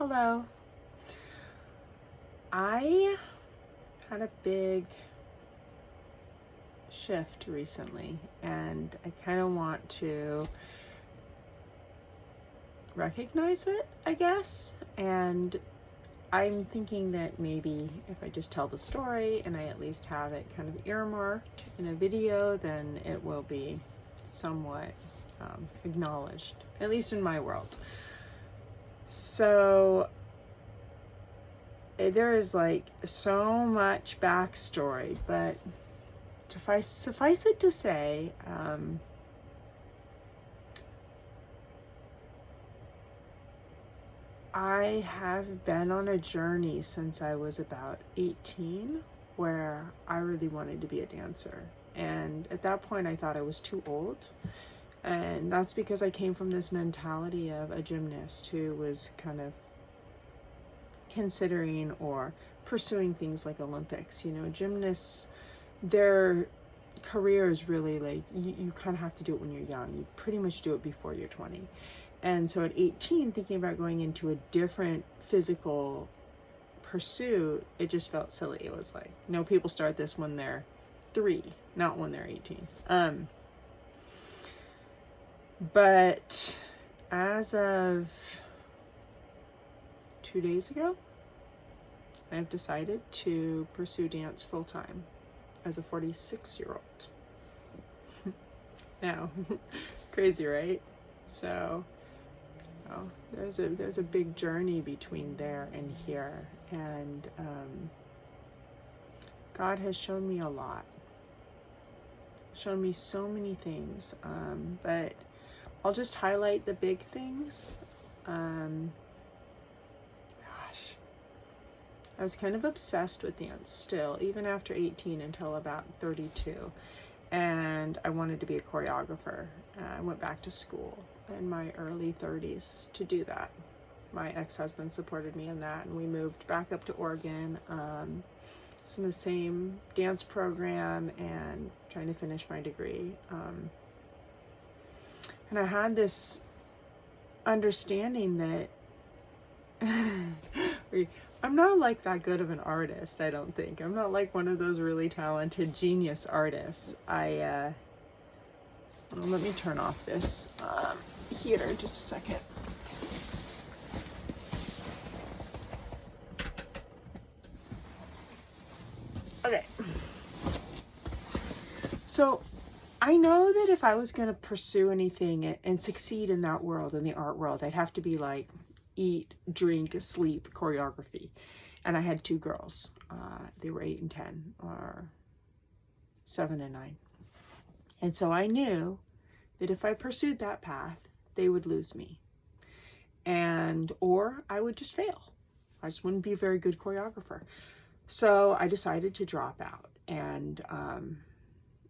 Hello. I had a big shift recently, and I kind of want to recognize it, I guess. And I'm thinking that maybe if I just tell the story and I at least have it kind of earmarked in a video, then it will be somewhat acknowledged, at least in my world. So there is like so much backstory, but suffice it to say, I have been on a journey since I was about 18 where I really wanted to be a dancer. And at that point, I thought I was too old. And that's because I came from this mentality of a gymnast who was kind of considering or pursuing things like Olympics. You know, gymnasts, their career is really like, you kind of have to do it when you're young. You pretty much do it before you're 20. And so at 18, thinking about going into a different physical pursuit, it just felt silly. It was like, no, people start this when they're 3, not when they're 18. But as of 2 days ago, I've decided to pursue dance full-time as a 46-year-old. Now, crazy, right? So, there's a big journey between there and here, and God has shown me a lot, shown me so many things, but I'll just highlight the big things. Gosh, I was kind of obsessed with dance still, even after 18 until about 32. And I wanted to be a choreographer. I went back to school in my early 30s to do that. My ex-husband supported me in that, and we moved back up to Oregon. It's in the same dance program and trying to finish my degree. And I had this understanding that I'm not like that good of an artist, I don't think. I'm not like one of those really talented genius artists. Let me turn off this heater just a second. Okay. So I know that if I was going to pursue anything and succeed in that world, in the art world, I'd have to be like eat, drink, sleep, choreography. And I had 2 girls. They were 8 and 10, or 7 and 9. And so I knew that if I pursued that path, they would lose me. Or I would just fail. I just wouldn't be a very good choreographer. So I decided to drop out, and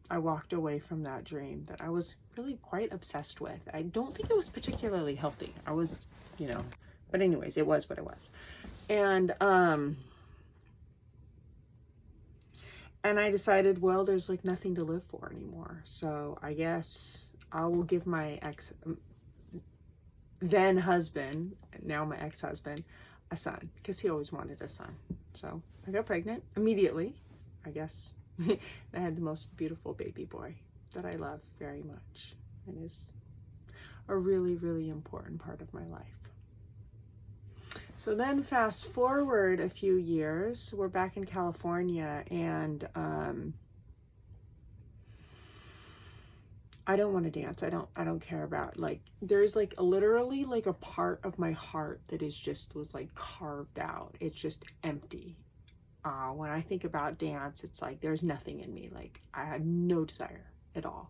I walked away from that dream that I was really quite obsessed with. I don't think it was particularly healthy. I was, but anyways, it was what it was. And I decided, well, there's like nothing to live for anymore. So I guess I will give my then husband, now my ex-husband, a son, because he always wanted a son. So I got pregnant immediately, I guess. I had the most beautiful baby boy that I love very much, and is a really, really important part of my life. So then fast forward a few years, we're back in California, and I don't want to dance. I don't care about, like, there's like literally like a part of my heart that was like carved out. It's just empty. When I think about dance, it's like there's nothing in me. Like, I had no desire at all.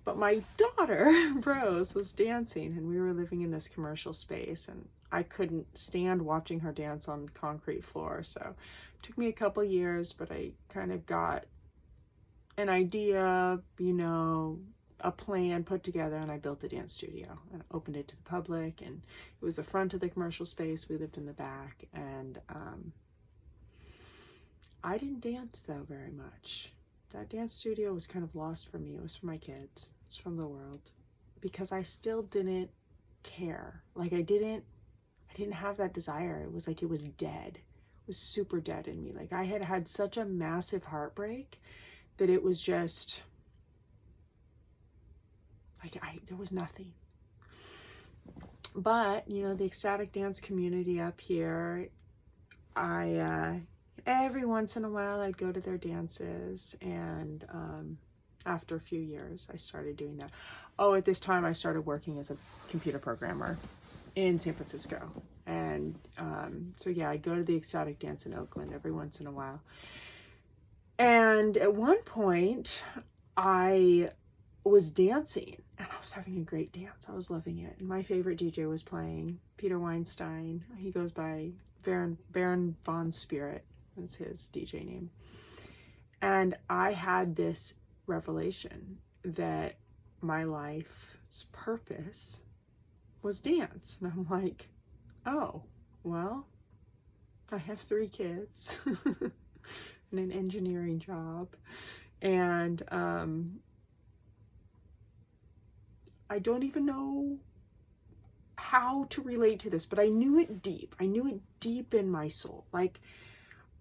But my daughter, Rose, was dancing, and we were living in this commercial space, and I couldn't stand watching her dance on concrete floor. So it took me a couple years, but I kind of got an idea, a plan put together, and I built a dance studio and opened it to the public. And it was the front of the commercial space. We lived in the back, and I didn't dance though very much. That dance studio was kind of lost for me. It was for my kids. It's from the world, because I still didn't care. Like, I I didn't have that desire. It was like it was dead. It was super dead in me. Like I had had such a massive heartbreak that it was just like there was nothing. But, you know, the ecstatic dance community up here, every once in a while I'd go to their dances, and after a few years I started doing that. Oh, at this time I started working as a computer programmer in San Francisco, and so yeah, I'd go to the ecstatic dance in Oakland every once in a while. And at one point I was dancing, and I was having a great dance. I was loving it, and my favorite DJ was playing, Peter Weinstein. He goes by Baron von Spirit, was his DJ name. And I had this revelation that my life's purpose was dance. And I'm like, oh, well, I have 3 kids and an engineering job, and I don't even know how to relate to this, but I knew it deep. I knew it deep in my soul. Like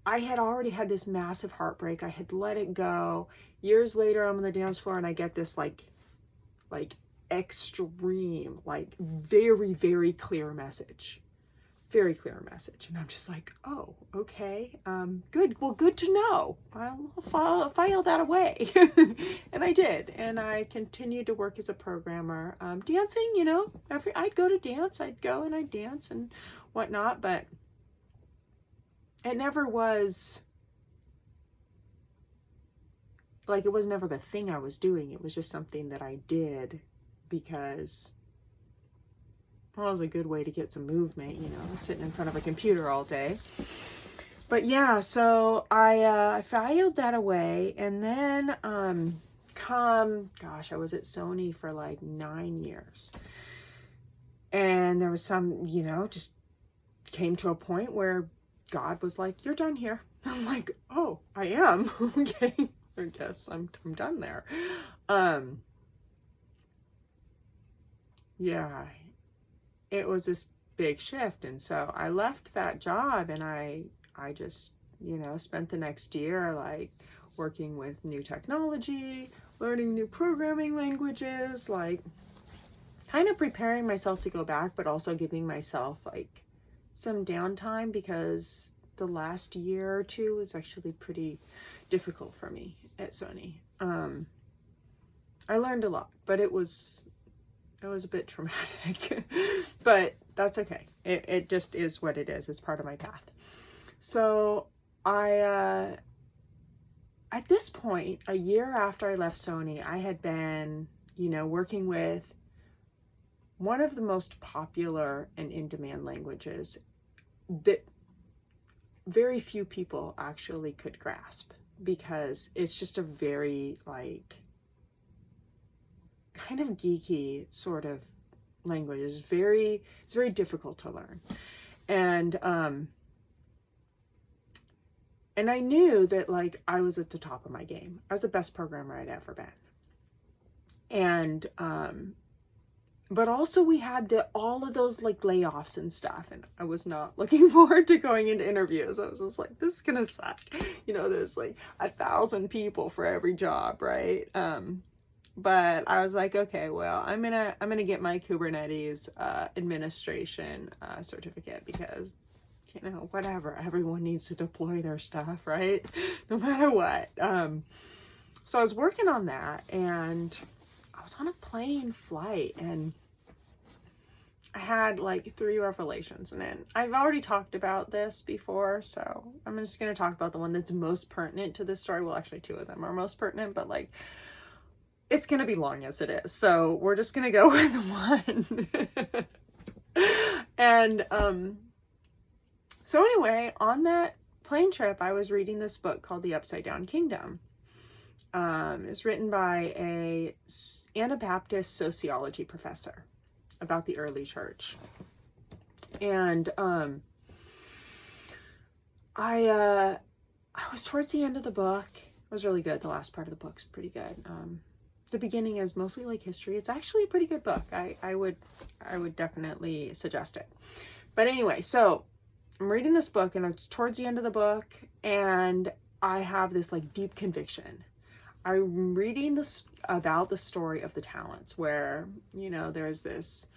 I had already had this massive heartbreak. I had let it go. Years later, I'm on the dance floor and I get this like extreme, like very, very clear message. Very clear message. And I'm just like, oh, okay. Good. Well, good to know. I'll file that away. And I did. And I continued to work as a programmer. Dancing, you know, I'd go to dance. I'd go and I'd dance and whatnot. But it never was, like, it was never the thing I was doing. It was just something that I did because, well, it was a good way to get some movement, you know, sitting in front of a computer all day. But yeah, so I filed that away, and then gosh, I was at Sony for like 9 years. And there was some, you know, just came to a point where God was like, you're done here. I'm like, oh, I am. Okay, I guess I'm done there. Yeah, it was this big shift. And so I left that job, and I just, you know, spent the next year like working with new technology, learning new programming languages, like kind of preparing myself to go back, but also giving myself like some downtime, because the last year or two was actually pretty difficult for me at Sony. I learned a lot, but it was a bit traumatic, but that's okay. It just is what it is. It's part of my path. So at this point, a year after I left Sony, I had been, you know, working with one of the most popular and in-demand languages that very few people actually could grasp, because it's just a very like kind of geeky sort of language. It's very difficult to learn. And I knew that like I was at the top of my game. I was the best programmer I'd ever been. And but also we had all of those like layoffs and stuff, and I was not looking forward to going into interviews. I was just like, this is gonna suck. You know, there's like 1,000 people for every job, right? But I was like, okay, well, I'm gonna get my Kubernetes administration certificate, because, you know, whatever, everyone needs to deploy their stuff, right? No matter what. So I was working on that, and I was on a plane flight, and I had like 3 revelations. And then I've already talked about this before, so I'm just going to talk about the one that's most pertinent to this story. Well, actually 2 of them are most pertinent, but like it's going to be long as it is. So we're just going to go with one. And so anyway, on that plane trip, I was reading this book called The Upside Down Kingdom. It's written by a Anabaptist sociology professor about the early church. And I was towards the end of the book. It was really good. The last part of the book's pretty good. The beginning is mostly like history. It's actually a pretty good book. I would definitely suggest it. But anyway, so I'm reading this book, and it's towards the end of the book, and I have this like deep conviction. I'm reading this about the story of the talents, where, you know, there's this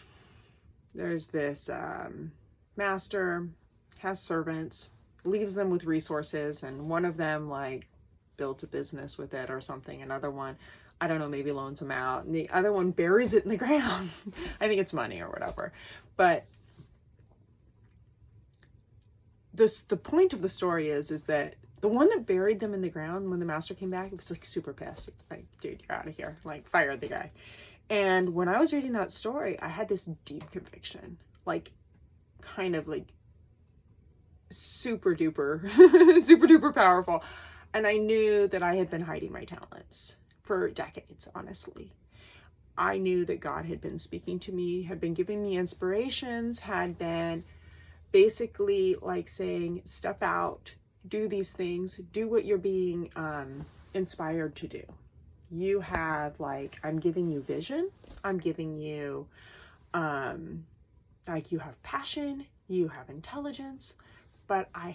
master, has servants, leaves them with resources, and one of them like builds a business with it or something. Another one, I don't know, maybe loans them out, and the other one buries it in the ground. I think it's money or whatever. But the point of the story is that the one that buried them in the ground, when the master came back, it was like super pissed. It's like, dude, you're out of here. Like, fire the guy. And when I was reading that story, I had this deep conviction, like kind of like super duper, super duper powerful. And I knew that I had been hiding my talents for decades, honestly. I knew that God had been speaking to me, had been giving me inspirations, had been basically like saying, step out, do these things, do what you're being inspired to do. You have like, I'm giving you vision. I'm giving you, like, you have passion, you have intelligence, but I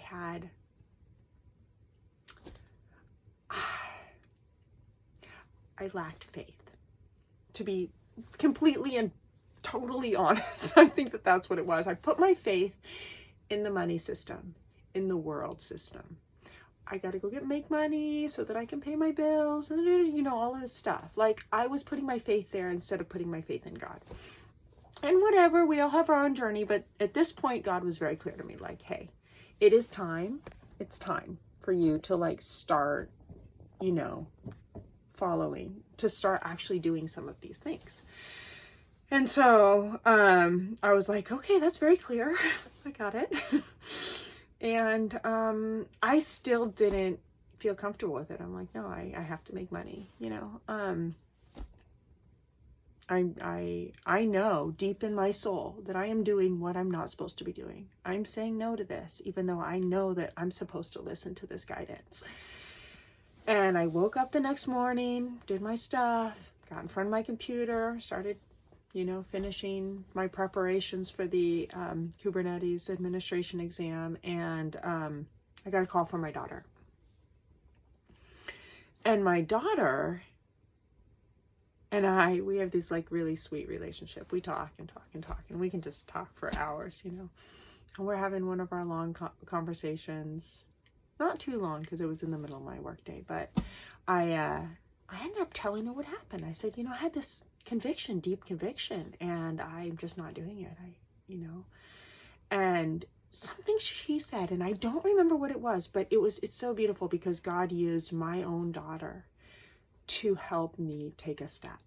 lacked faith. To be completely and totally honest, I think that that's what it was. I put my faith in the money system, in the world system. I got to go make money so that I can pay my bills, and, you know, all of this stuff. Like, I was putting my faith there instead of putting my faith in God. And whatever, we all have our own journey, but at this point, God was very clear to me, like, hey, it is time. It's time for you to like start, you know, following, to start actually doing some of these things. And so I was like, okay, that's very clear. I got it. And I still didn't feel comfortable with it. I'm like, no, I have to make money, you know. I know deep in my soul that I am doing what I'm not supposed to be doing. I'm saying no to this, even though I know that I'm supposed to listen to this guidance. And I woke up the next morning, did my stuff, got in front of my computer, started, you know, finishing my preparations for the Kubernetes administration exam. And I got a call from my daughter. And my daughter and we have this like really sweet relationship. We talk and talk and talk, and we can just talk for hours, you know. And we're having one of our long conversations. Not too long, because it was in the middle of my workday, but I ended up telling her what happened. I said, you know, I had this conviction, deep conviction, and I'm just not doing it. You know, and something she said, and I don't remember what it was, but it's so beautiful, because God used my own daughter to help me take a step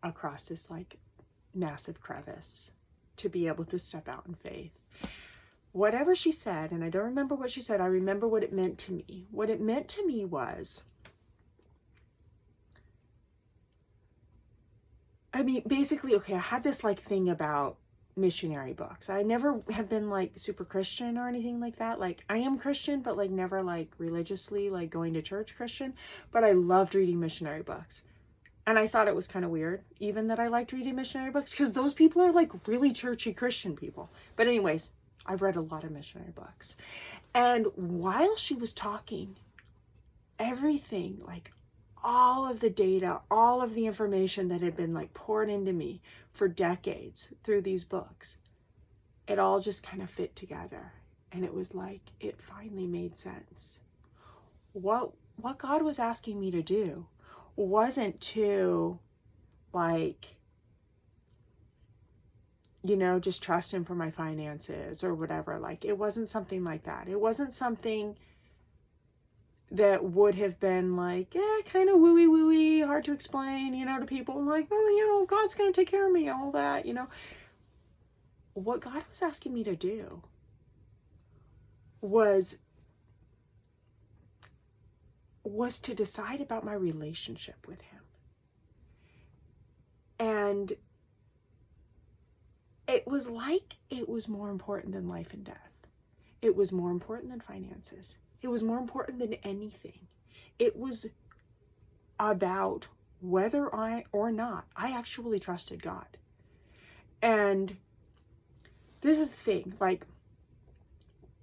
across this like massive crevice, to be able to step out in faith. Whatever she said, and I don't remember what she said, I remember what it meant to me. What it meant to me was, I mean, basically, okay, I had this like thing about missionary books. I never have been like super Christian or anything like that. Like, I am Christian, but like never like religiously like going to church Christian, but I loved reading missionary books. And I thought it was kind of weird, even that I liked reading missionary books, because those people are like really churchy Christian people. But anyways, I've read a lot of missionary books. And while she was talking, everything, like all of the data, all of the information that had been like poured into me for decades through these books, it all just kind of fit together. And it was like, it finally made sense. What God was asking me to do wasn't to like, you know, just trust him for my finances or whatever. Like, it wasn't something like that. It wasn't something that would have been like, yeah, kind of wooey, hard to explain, you know, to people. Like, oh, you know, God's going to take care of me, all that, you know. What God was asking me to do was to decide about my relationship with him. And it was like, it was more important than life and death. It was more important than finances. It was more important than anything. It was about whether or not I actually trusted God. And this is the thing, like,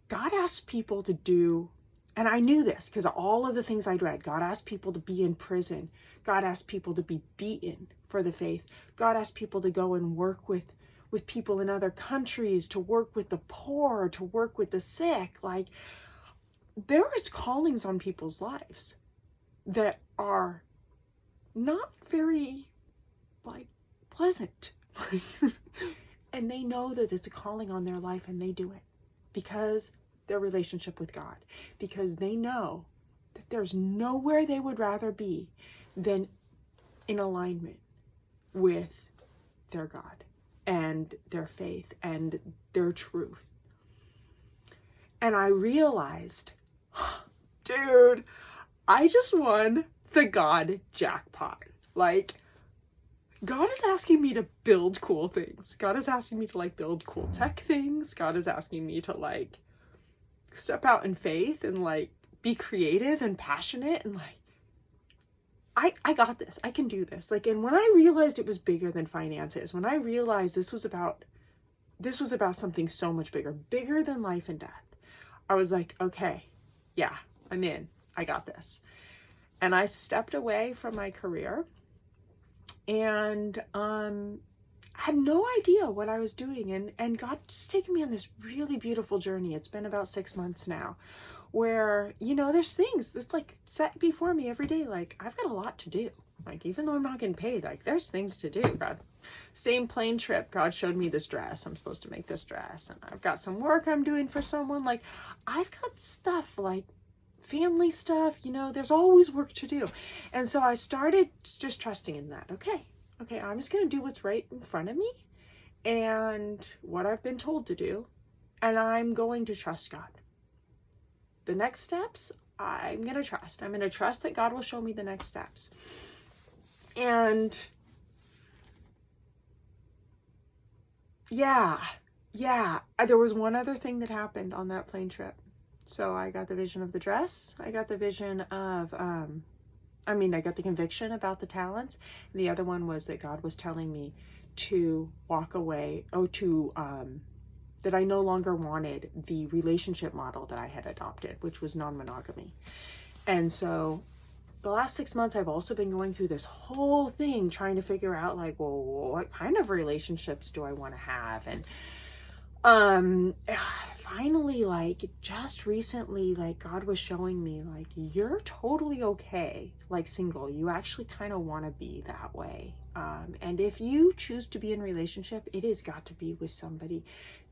God asks people to do, and I knew this because of all of the things I'd read. God asked people to be in prison. God asked people to be beaten for the faith. God asked people to go and work with people in other countries, to work with the poor, to work with the sick. Like, there is callings on people's lives that are not very, like, pleasant. And they know that it's a calling on their life, and they do it because their relationship with God, because they know that there's nowhere they would rather be than in alignment with their God and their faith and their truth. And I realized, dude, I just won the God jackpot. Like, God is asking me to build cool things. God is asking me to, like, build cool tech things. God is asking me to, like, step out in faith and, like, be creative and passionate and, like, I got this. I can do this. Like, and when I realized it was bigger than finances, when I realized this was about something so much bigger than life and death, I was like, okay, yeah, I'm in. I got this. And I stepped away from my career and had no idea what I was doing. And God's taken me on this really beautiful journey. It's been about 6 months now, where, you know, there's things that's, like, set before me every day. Like, I've got a lot to do. Like, even though I'm not getting paid, like, there's things to do. God, same plane trip, God showed me this dress. I'm supposed to make this dress. And I've got some work I'm doing for someone. Like, I've got stuff, like, family stuff, you know, there's always work to do. And so I started just trusting in that. Okay, I'm just going to do what's right in front of me and what I've been told to do. And I'm going to trust God. The next steps, I'm going to trust. I'm going to trust that God will show me the next steps. And yeah, there was one other thing that happened on that plane trip. So I got the vision of the dress. I got the vision of, I got the conviction about the talents. And the other one was that God was telling me to walk away, that I no longer wanted the relationship model that I had adopted, which was non-monogamy. And so the last 6 months, I've also been going through this whole thing, trying to figure out, like, well, what kind of relationships do I want to have? And finally, like, just recently, like, God was showing me, like, you're totally okay, like, single. You actually kind of want to be that way. And if you choose to be in relationship, it has got to be with somebody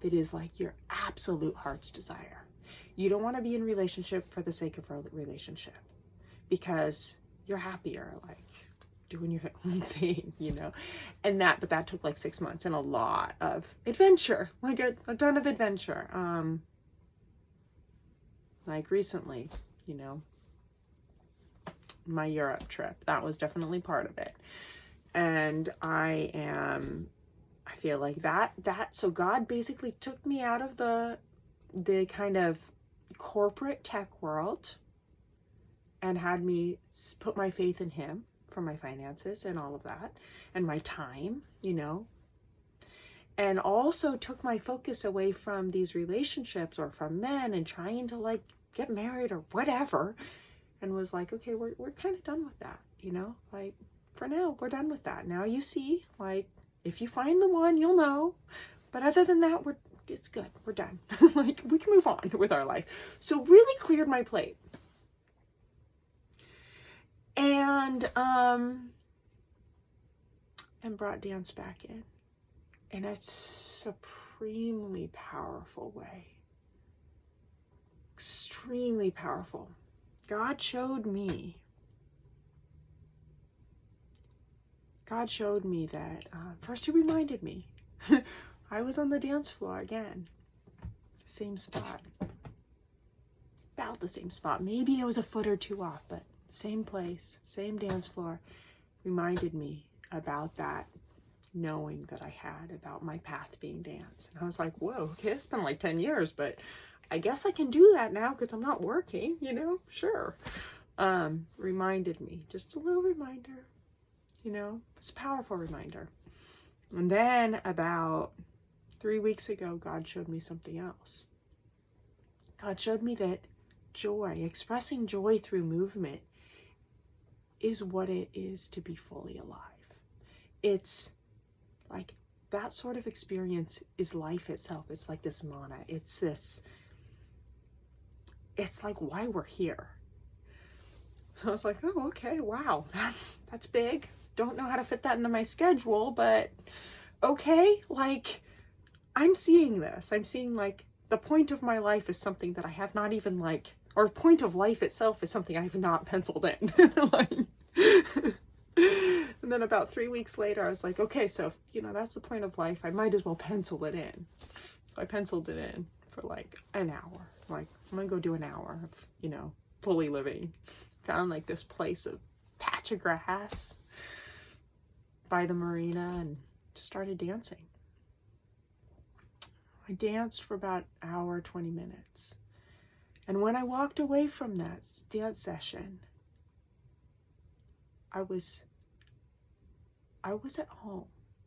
that is, like, your absolute heart's desire. You don't want to be in relationship for the sake of a relationship, because you're happier, like, doing your own thing, you know. But that took like 6 months and a lot of adventure, like a ton of adventure. Like recently, you know, my Europe trip, that was definitely part of it. And I feel like so God basically took me out of the kind of corporate tech world and had me put my faith in Him for my finances and all of that, and my time, you know, and also took my focus away from these relationships or from men and trying to, like, get married or whatever, and was like, okay, we're kind of done with that, you know, like, for now, we're done with that. Now you see, like, if you find the one, you'll know, but other than that, it's good, we're done. Like, we can move on with our life. So really cleared my plate. And brought dance back in a supremely powerful way. Extremely powerful. God showed me that, first He reminded me, I was on the dance floor again, same spot, about the same spot. Maybe it was a foot or two off, but same place, same dance floor, reminded me about that knowing that I had about my path being dance. And I was like, whoa, okay, it's been like 10 years, but I guess I can do that now because I'm not working, you know, sure. Reminded me, just a little reminder, you know, it's a powerful reminder. And then about 3 weeks ago, God showed me something else. God showed me that joy, expressing joy through movement, is what it is to be fully alive. It's like that sort of experience is life itself. It's like this mana. It's like why we're here. So I was like, oh, okay, wow, that's big. Don't know how to fit that into my schedule, but okay, like I'm seeing this. I'm seeing like the point of my life is something that I have not even like, or point of life itself is something I have not penciled in. Like, and then about 3 weeks later, I was like, okay, so if, that's the point of life, I might as well pencil it in. So I penciled it in for like an hour. Like, I'm gonna go do an hour of, fully living. Found like this place, a patch of grass by the marina, and just started dancing. I danced for about an hour, 20 minutes. And when I walked away from that dance session, I was at home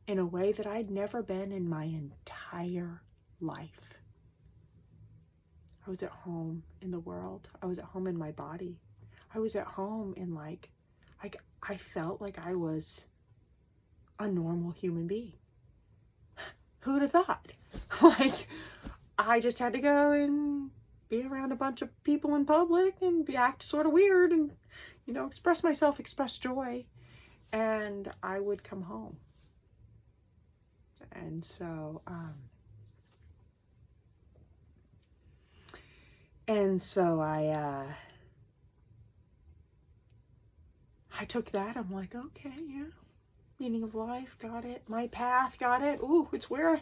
in a way that I'd never been in my entire life. I was at home in the world. I was at home in my body. I was at home in like I felt like I was a normal human being. Who'd have thought? Like, I just had to go and be around a bunch of people in public and act sort of weird and, express myself, express joy. And I would come home. And so, I took that. I'm like, okay, yeah. Meaning of life, got it. My path, got it. Ooh, it's where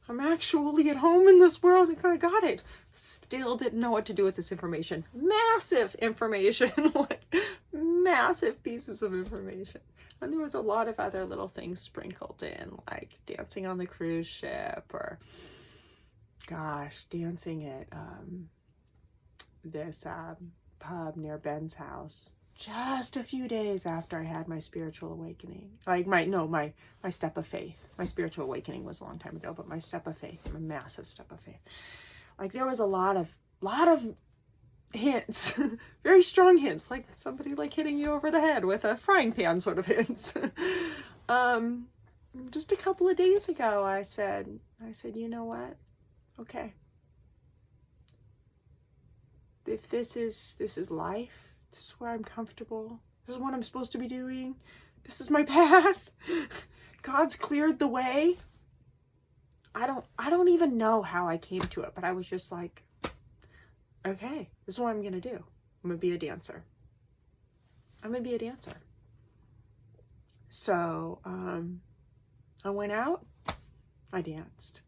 I'm actually at home in this world. I got it. Still didn't know what to do with this information. Massive information, like massive pieces of information. And there was a lot of other little things sprinkled in, like dancing on the cruise ship, or dancing at this pub near Ben's house. Just a few days after I had my spiritual awakening. Like my step of faith. My spiritual awakening was a long time ago, but my step of faith, a massive step of faith. Like there was a lot of hints, very strong hints, like somebody like hitting you over the head with a frying pan sort of hints. Just a couple of days ago, I said, you know what? Okay. If this is life, this is where I'm comfortable. This is what I'm supposed to be doing. This is my path. God's cleared the way. I don't even know how I came to it, but I was just like, okay, this is what I'm going to do. I'm going to be a dancer. I'm going to be a dancer. So, I went out. I danced.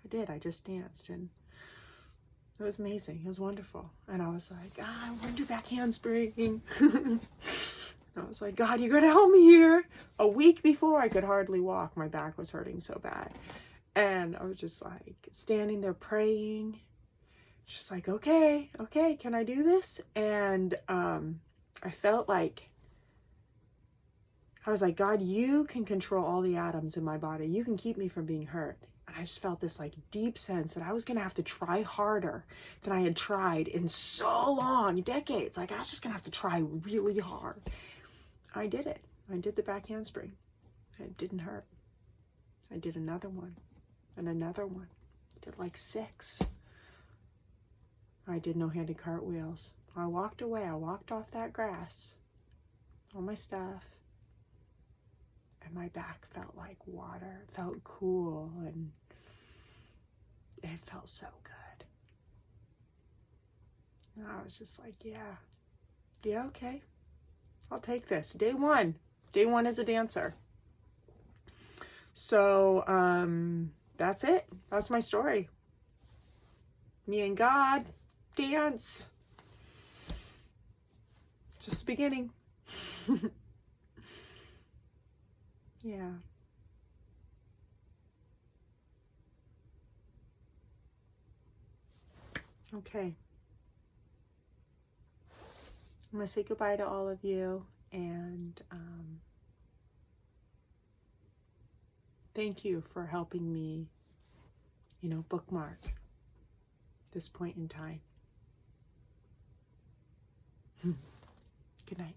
I did. I just danced, and it was amazing. It was wonderful. And I was like, I want to do back handspring. I was like, God, you got to help me here. A week before, I could hardly walk. My back was hurting so bad. And I was just like standing there praying. Just like, okay, can I do this? And I felt like, I was like, God, you can control all the atoms in my body. You can keep me from being hurt. And I just felt this like deep sense that I was going to have to try harder than I had tried in so long, decades. Like I was just going to have to try really hard. I did it. I did the back handspring. It didn't hurt. I did another one and another one. I did like 6. I did no-handed cartwheels. I walked away. I walked off that grass, all my stuff. And my back felt like water. It felt cool, and it felt so good. And I was just like, yeah, okay. I'll take this. Day one as a dancer. So, that's it. That's my story. Me and God, dance. Just the beginning. Yeah. Okay. I'm going to say goodbye to all of you, and thank you for helping me you know, bookmark this point in time. Good night.